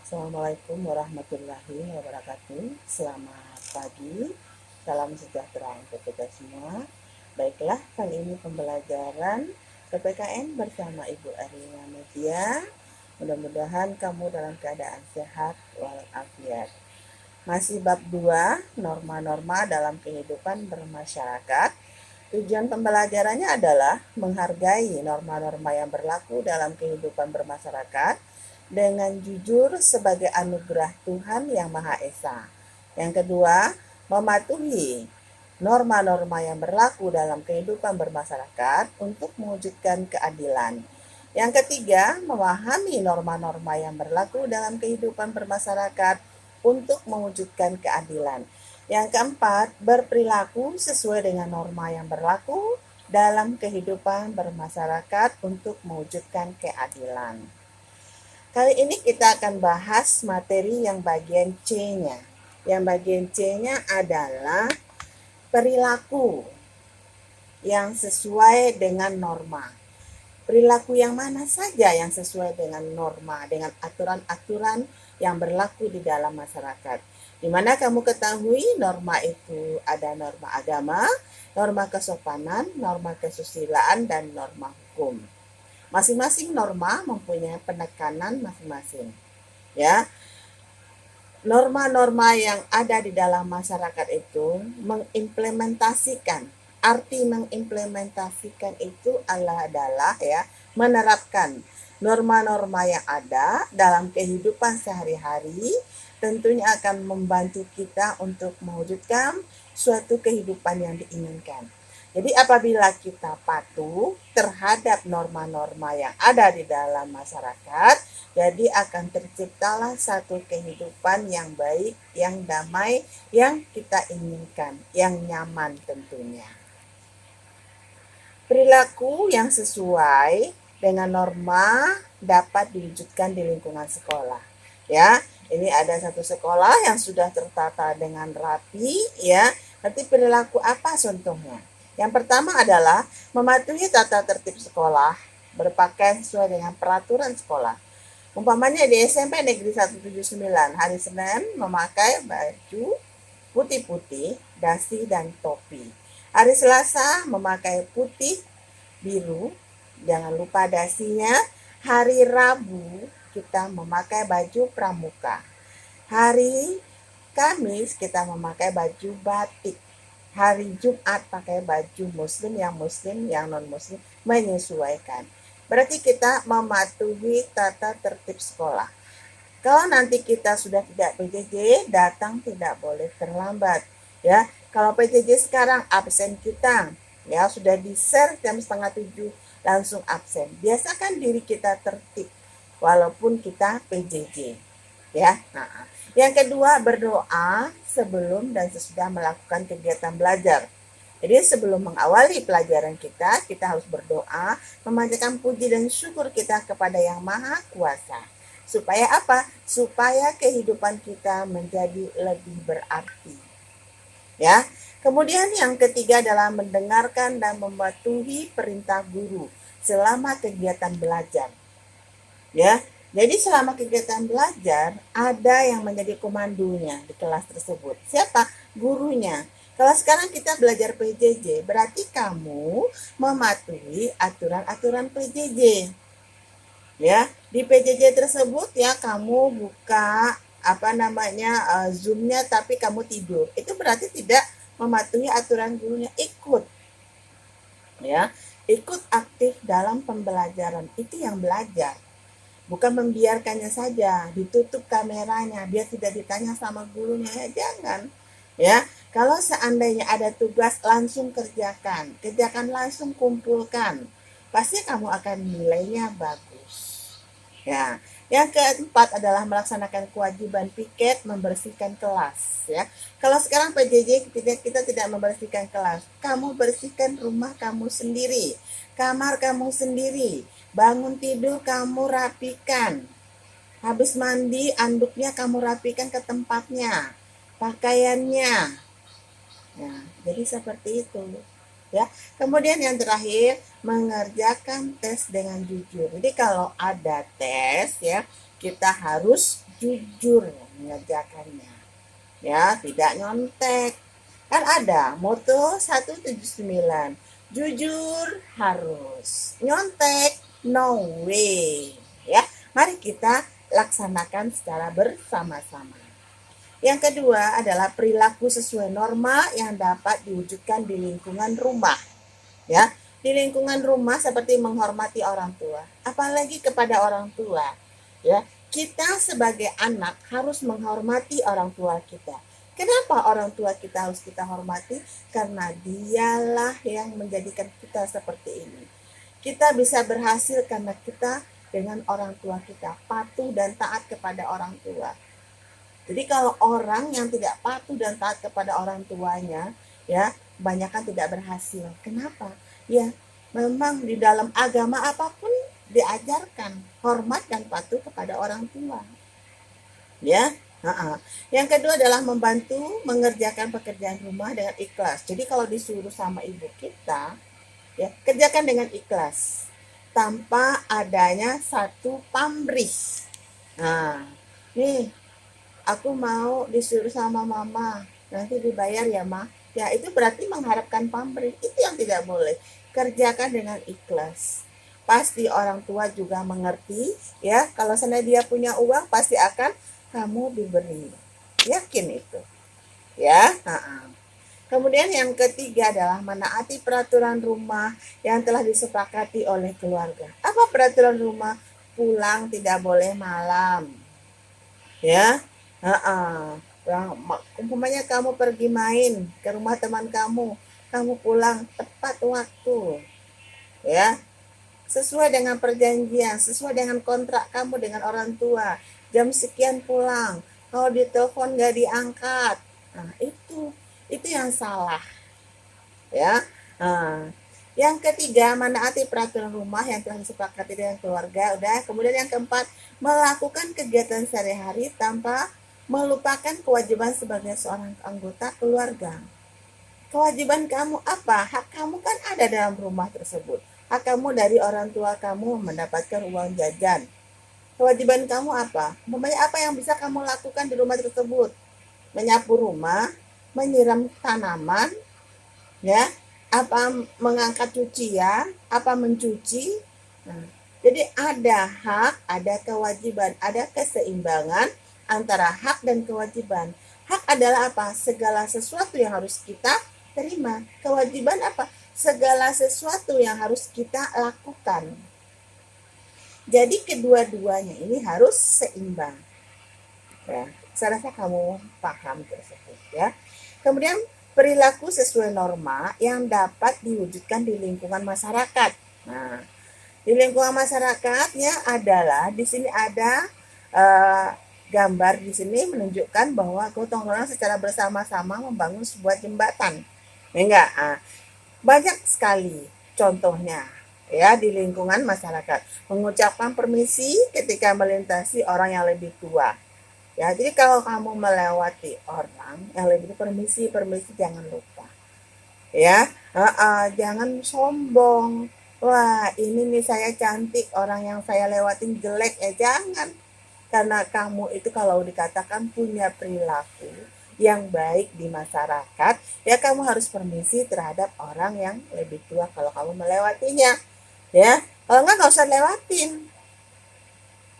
Assalamualaikum warahmatullahi wabarakatuh. Selamat pagi, salam sejahtera untuk kita semua. Baiklah, kali ini pembelajaran PPKN bersama Ibu Erlina Media. Mudah-mudahan kamu dalam keadaan sehat walafiat. Masih bab 2, norma-norma dalam kehidupan bermasyarakat. Tujuan pembelajarannya adalah menghargai norma-norma yang berlaku dalam kehidupan bermasyarakat dengan jujur sebagai anugerah Tuhan yang Maha Esa. Yang kedua, mematuhi norma-norma yang berlaku dalam kehidupan bermasyarakat untuk mewujudkan keadilan. Yang ketiga, memahami norma-norma yang berlaku dalam kehidupan bermasyarakat untuk mewujudkan keadilan. Yang keempat, berperilaku sesuai dengan norma yang berlaku dalam kehidupan bermasyarakat untuk mewujudkan keadilan. Kali ini kita akan bahas materi yang bagian C-nya. Yang bagian C-nya adalah perilaku yang sesuai dengan norma. Perilaku yang mana saja yang sesuai dengan norma, dengan aturan-aturan yang berlaku di dalam masyarakat. Di mana kamu ketahui norma itu ada norma agama, norma kesopanan, norma kesusilaan, dan norma hukum. Masing-masing norma mempunyai penekanan masing-masing. Ya, norma-norma yang ada di dalam masyarakat itu mengimplementasikan. Arti mengimplementasikan itu adalah ya menerapkan norma-norma yang ada dalam kehidupan sehari-hari, tentunya akan membantu kita untuk mewujudkan suatu kehidupan yang diinginkan. Jadi apabila kita patuh terhadap norma-norma yang ada di dalam masyarakat, jadi akan terciptalah satu kehidupan yang baik, yang damai, yang kita inginkan, yang nyaman tentunya. Perilaku yang sesuai dengan norma dapat diwujudkan di lingkungan sekolah. Ya, ini ada satu sekolah yang sudah tertata dengan rapi, ya. Nanti perilaku apa contohnya? Yang pertama adalah mematuhi tata tertib sekolah, berpakaian sesuai dengan peraturan sekolah. Umpamanya di SMP Negeri 179, hari Senin memakai baju putih-putih, dasi, dan topi. Hari Selasa memakai putih, biru, jangan lupa dasinya. Hari Rabu kita memakai baju pramuka. Hari Kamis kita memakai baju batik. Hari Jumat pakai baju muslim, yang non-muslim menyesuaikan. Berarti kita mematuhi tata tertib sekolah. Kalau nanti kita sudah tidak PJJ, datang tidak boleh terlambat. Ya, kalau PJJ sekarang absen kita, ya sudah di-share jam 6:30 langsung absen. Biasakan diri kita tertib walaupun kita PJJ. Ya. Nah, yang kedua, berdoa sebelum dan sesudah melakukan kegiatan belajar. Jadi sebelum mengawali pelajaran kita harus berdoa, memanjatkan puji dan syukur kita kepada Yang Maha Kuasa. Supaya apa? Supaya kehidupan kita menjadi lebih berarti. Ya. Kemudian yang ketiga adalah mendengarkan dan mematuhi perintah guru selama kegiatan belajar. Ya. Jadi selama kegiatan belajar ada yang menjadi komandonya di kelas tersebut. Siapa? Gurunya. Kalau sekarang kita belajar PJJ, berarti kamu mematuhi aturan-aturan PJJ. Ya, di PJJ tersebut ya kamu buka Zoom-nya tapi kamu tidur. Itu berarti tidak mematuhi aturan gurunya. Ikut. Ya, ikut aktif dalam pembelajaran. Itu yang belajar. Bukan membiarkannya saja, ditutup kameranya, biar tidak ditanya sama gurunya, ya jangan. Ya, kalau seandainya ada tugas langsung kerjakan langsung kumpulkan, pasti kamu akan nilainya bagus. Ya, yang keempat adalah melaksanakan kewajiban piket membersihkan kelas. Ya, kalau sekarang PJJ kita tidak membersihkan kelas, kamu bersihkan rumah kamu sendiri, kamar kamu sendiri. Bangun tidur kamu rapikan. Habis mandi anduknya kamu rapikan ke tempatnya. Pakaiannya. Ya, jadi seperti itu. Ya. Kemudian yang terakhir, mengerjakan tes dengan jujur. Jadi kalau ada tes ya, kita harus jujur mengerjakannya, ya, tidak nyontek. Kan ada moto 179, jujur harus, nyontek no way. Ya, mari kita laksanakan secara bersama-sama. Yang kedua adalah perilaku sesuai norma yang dapat diwujudkan di lingkungan rumah. Ya, di lingkungan rumah seperti menghormati orang tua, apalagi kepada orang tua. Ya, kita sebagai anak harus menghormati orang tua kita. Kenapa orang tua kita harus kita hormati? Karena dialah yang menjadikan kita seperti ini. Kita bisa berhasil karena kita dengan orang tua kita patuh dan taat kepada orang tua. Jadi kalau orang yang tidak patuh dan taat kepada orang tuanya, ya, kebanyakan tidak berhasil. Kenapa? Ya, memang di dalam agama apapun diajarkan hormat dan patuh kepada orang tua. Ya. Yang kedua adalah membantu mengerjakan pekerjaan rumah dengan ikhlas. Jadi kalau disuruh sama ibu kita, ya, kerjakan dengan ikhlas tanpa adanya satu pamrih. Nah, nih aku mau disuruh sama mama, nanti dibayar ya ma. Ya itu berarti mengharapkan pamrih, itu yang tidak boleh. Kerjakan dengan ikhlas. Pasti orang tua juga mengerti, ya. Kalau seandainya dia punya uang, pasti akan kamu diberi. Yakin itu, ya. Kemudian yang ketiga adalah menaati peraturan rumah yang telah disepakati oleh keluarga. Apa peraturan rumah? Pulang tidak boleh malam, ya. Umpamanya kamu pergi main ke rumah teman kamu pulang tepat waktu, ya, sesuai dengan perjanjian, sesuai dengan kontrak kamu dengan orang tua. Jam sekian pulang, kalau ditelepon nggak diangkat, nah itu yang salah, ya. Nah, yang ketiga, menaati peraturan rumah yang telah disepakati dengan keluarga. Udah. Kemudian yang keempat, melakukan kegiatan sehari-hari tanpa melupakan kewajiban sebagai seorang anggota keluarga. Kewajiban kamu apa? Hak kamu kan ada dalam rumah tersebut. Hak kamu dari orang tua kamu mendapatkan uang jajan. Kewajiban kamu apa? Apa yang bisa kamu lakukan di rumah tersebut? Menyapu rumah, menyiram tanaman, ya, apa mengangkat cucian, apa mencuci. Nah, jadi ada hak, ada kewajiban, ada keseimbangan antara hak dan kewajiban. Hak adalah apa? Segala sesuatu yang harus kita terima. Kewajiban apa? Segala sesuatu yang harus kita lakukan. Jadi kedua-duanya ini harus seimbang. Ya, saya rasa kamu paham tersebut, ya. Kemudian perilaku sesuai norma yang dapat diwujudkan di lingkungan masyarakat. Nah, di lingkungan masyarakatnya adalah di sini ada gambar di sini menunjukkan bahwa gotong royong secara bersama-sama membangun sebuah jembatan. Enggak, banyak sekali contohnya, ya, di lingkungan masyarakat. Mengucapkan permisi ketika melintasi orang yang lebih tua. Ya, jadi kalau kamu melewati orang yang lebih permisi jangan lupa. Ya, jangan sombong. Wah, ini nih saya cantik, orang yang saya lewatin jelek, ya jangan. Karena kamu itu kalau dikatakan punya perilaku yang baik di masyarakat, ya kamu harus permisi terhadap orang yang lebih tua kalau kamu melewatinya. Ya, kalau nggak usah lewatin.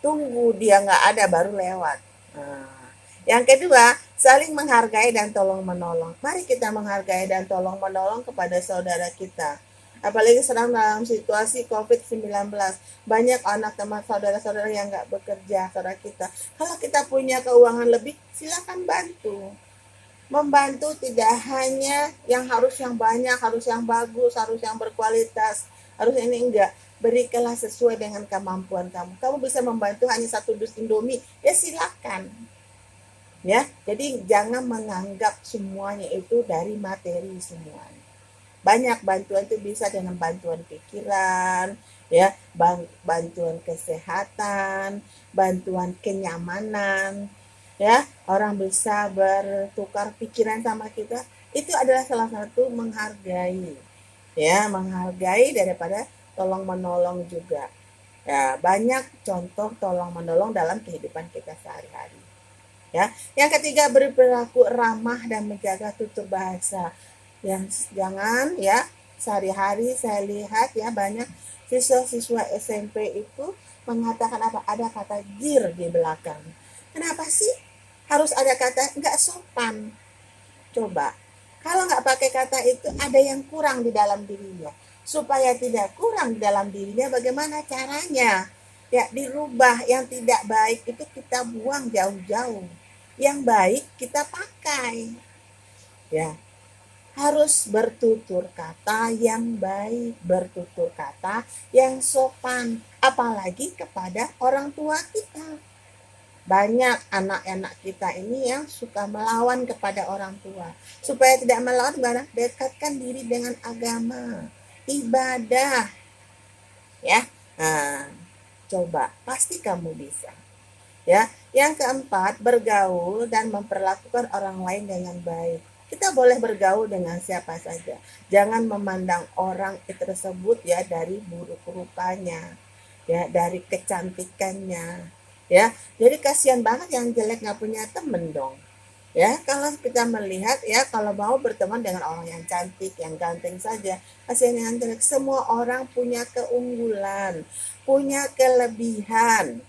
Tunggu dia nggak ada baru lewat. Nah, yang kedua, saling menghargai dan tolong menolong. Mari kita menghargai dan tolong menolong kepada saudara kita. Apalagi sedang dalam situasi COVID-19. Banyak anak teman saudara-saudara yang nggak bekerja, saudara kita. Kalau kita punya keuangan lebih, silakan bantu. Membantu tidak hanya yang harus yang banyak, harus yang bagus, harus yang berkualitas, harus ini enggak. Berikanlah sesuai dengan kemampuan kamu. Kamu bisa membantu hanya 1 dus Indomie, ya silakan. Ya, jadi jangan menganggap semuanya itu dari materi semuanya. Banyak bantuan itu bisa dengan bantuan pikiran, ya, bantuan kesehatan, bantuan kenyamanan, ya. Orang bisa bertukar pikiran sama kita, itu adalah salah satu menghargai, ya, menghargai daripada tolong menolong juga. Ya, banyak contoh tolong menolong dalam kehidupan kita sehari-hari. Ya, yang ketiga, berperilaku ramah dan menjaga tutur bahasa. Yang jangan ya, sehari-hari saya lihat ya banyak siswa-siswa SMP itu mengatakan apa, ada kata jir di belakang. Kenapa sih harus ada kata nggak sopan? Coba, kalau nggak pakai kata itu ada yang kurang di dalam dirinya. Supaya tidak kurang di dalam dirinya, bagaimana caranya? Ya, dirubah. Yang tidak baik itu kita buang jauh-jauh. Yang baik kita pakai. Ya, harus bertutur kata yang baik, bertutur kata yang sopan, apalagi kepada orang tua kita. Banyak anak-anak kita ini yang suka melawan kepada orang tua. Supaya tidak melawan, gimana? Dekatkan diri dengan agama, ibadah. Ya, nah, coba, pasti kamu bisa. Ya, yang keempat, bergaul dan memperlakukan orang lain dengan baik. Kita boleh bergaul dengan siapa saja. Jangan memandang orang tersebut ya dari buruk rupanya, ya dari kecantikannya, ya. Jadi kasihan banget yang jelek nggak punya temen dong. Ya, kalau kita melihat ya, kalau mau berteman dengan orang yang cantik, yang ganteng saja, kasihan yang jelek. Semua orang punya keunggulan, punya kelebihan.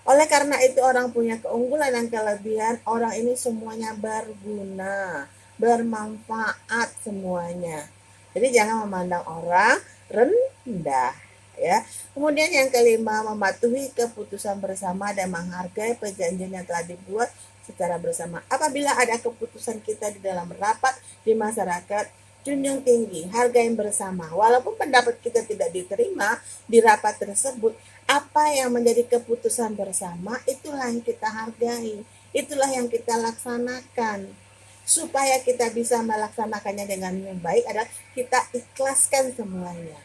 Oleh karena itu, orang punya keunggulan dan kelebihan, orang ini semuanya berguna, bermanfaat semuanya. Jadi jangan memandang orang rendah, ya. Kemudian yang kelima, mematuhi keputusan bersama dan menghargai perjanjian yang telah dibuat secara bersama. Apabila ada keputusan kita di dalam rapat di masyarakat, junjung tinggi, hargai bersama. Walaupun pendapat kita tidak diterima di rapat tersebut, apa yang menjadi keputusan bersama itulah yang kita hargai, itulah yang kita laksanakan. Supaya kita bisa melaksanakannya dengan yang baik adalah kita ikhlaskan semuanya.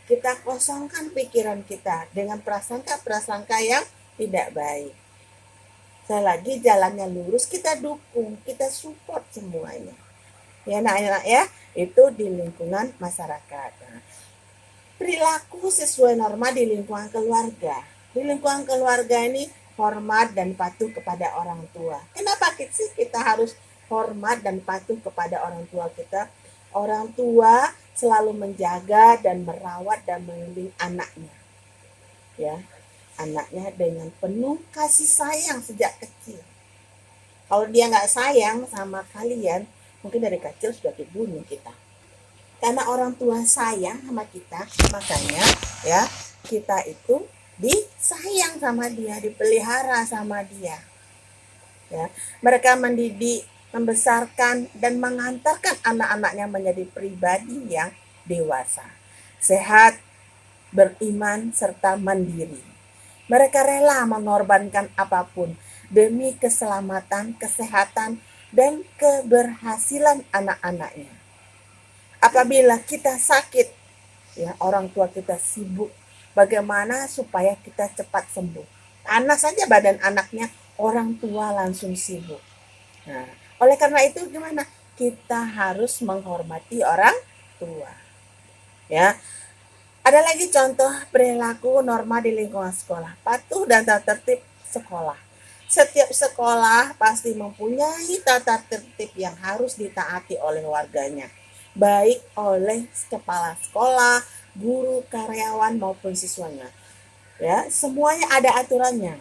Kita kosongkan pikiran kita dengan prasangka-prasangka yang tidak baik. Selagi jalannya lurus, kita dukung, kita support semuanya. Ya, anak-anak ya, itu di lingkungan masyarakat. Nah, perilaku sesuai norma di lingkungan keluarga. Di lingkungan keluarga ini hormat dan patuh kepada orang tua. Kenapa sih kita harus hormat dan patuh kepada orang tua kita? Orang tua selalu menjaga dan merawat dan membimbing anaknya. Ya, anaknya dengan penuh kasih sayang sejak kecil. Kalau dia nggak sayang sama kalian, mungkin dari kecil sudah dibunuh kita. Karena orang tua sayang sama kita, makanya ya kita itu disayang sama dia, dipelihara sama dia. Ya, mereka mendidik, membesarkan dan mengantarkan anak-anaknya menjadi pribadi yang dewasa, sehat, beriman serta mandiri. Mereka rela mengorbankan apapun demi keselamatan, kesehatan, dan keberhasilan anak-anaknya. Apabila kita sakit, ya orang tua kita sibuk, bagaimana supaya kita cepat sembuh. Panas saja badan anaknya, orang tua langsung sibuk. Nah, oleh karena itu gimana? Kita harus menghormati orang tua. Ya, ada lagi contoh perilaku norma di lingkungan sekolah. Patuh dan tata tertib sekolah. Setiap sekolah pasti mempunyai tata tertib yang harus ditaati oleh warganya. Baik oleh kepala sekolah, guru, karyawan maupun siswanya. Ya, semuanya ada aturannya.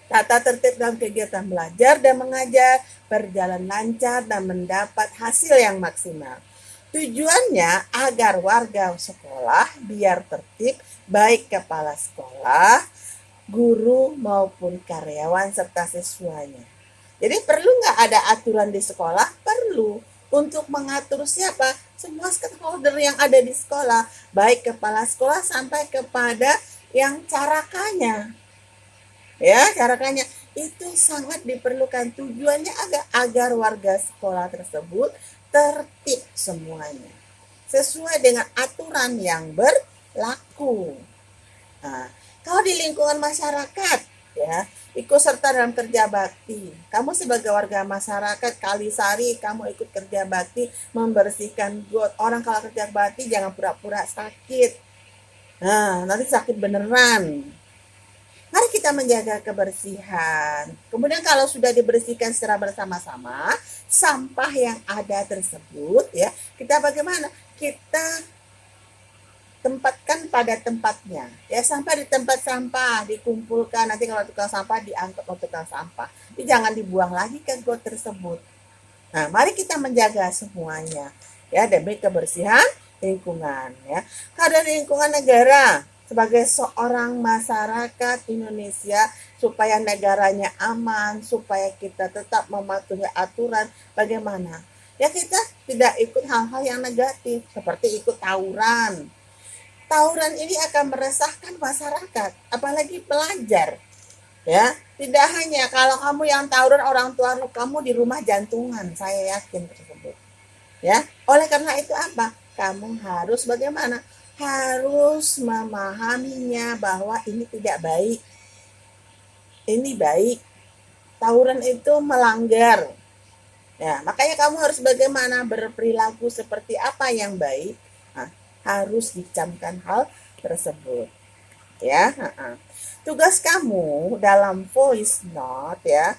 Tata tertib dalam kegiatan belajar dan mengajar berjalan lancar dan mendapat hasil yang maksimal. Tujuannya agar warga sekolah biar tertib, baik kepala sekolah, guru maupun karyawan serta siswanya. Jadi perlu nggak ada aturan di sekolah? Perlu. Untuk mengatur siapa? Semua stakeholder yang ada di sekolah, baik kepala sekolah sampai kepada yang carakannya. Ya, carakannya itu sangat diperlukan. Tujuannya agar warga sekolah tersebut tertib semuanya sesuai dengan aturan yang berlaku. Nah, kalau di lingkungan masyarakat ya, ikut serta dalam kerja bakti. Kamu sebagai warga masyarakat Kalisari, kamu ikut kerja bakti membersihkan got. Orang kalau kerja bakti jangan pura-pura sakit. Nah, nanti sakit beneran. Mari kita menjaga kebersihan. Kemudian kalau sudah dibersihkan secara bersama-sama, sampah yang ada tersebut ya, kita bagaimana? Kita tempatkan pada tempatnya. Ya, sampah di tempat sampah, dikumpulkan. Nanti kalau tukang sampah diangkut oleh tukang sampah. Jadi jangan dibuang lagi ke got tersebut. Nah, mari kita menjaga semuanya ya demi kebersihan lingkungan ya. Kalau lingkungan negara sebagai seorang masyarakat Indonesia supaya negaranya aman, supaya kita tetap mematuhi aturan, bagaimana? Ya kita tidak ikut hal-hal yang negatif seperti ikut tawuran. Tawuran ini akan meresahkan masyarakat, apalagi pelajar. Ya, tidak hanya kalau kamu yang tawuran orang tua kamu di rumah jantungan, saya yakin tersebut. Ya, oleh karena itu apa? Kamu harus bagaimana? Harus memahaminya bahwa ini tidak baik. Ini baik. Tawuran itu melanggar. Ya, makanya kamu harus bagaimana berperilaku seperti apa yang baik. Nah, harus dicamkan hal tersebut. Ya, tugas kamu dalam voice note ya,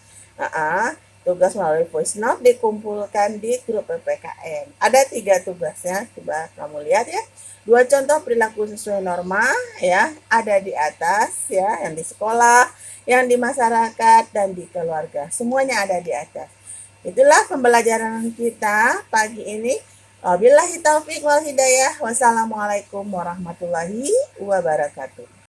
tugas melalui voice note dikumpulkan di grup PPKN. Ada 3 tugasnya, coba kamu lihat ya. 2 contoh perilaku sesuai norma ya, ada di atas ya, yang di sekolah, yang di masyarakat, dan di keluarga. Semuanya ada di atas. Itulah pembelajaran kita pagi ini. Wabillahi taufiq wal hidayah. Wassalamualaikum warahmatullahi wabarakatuh.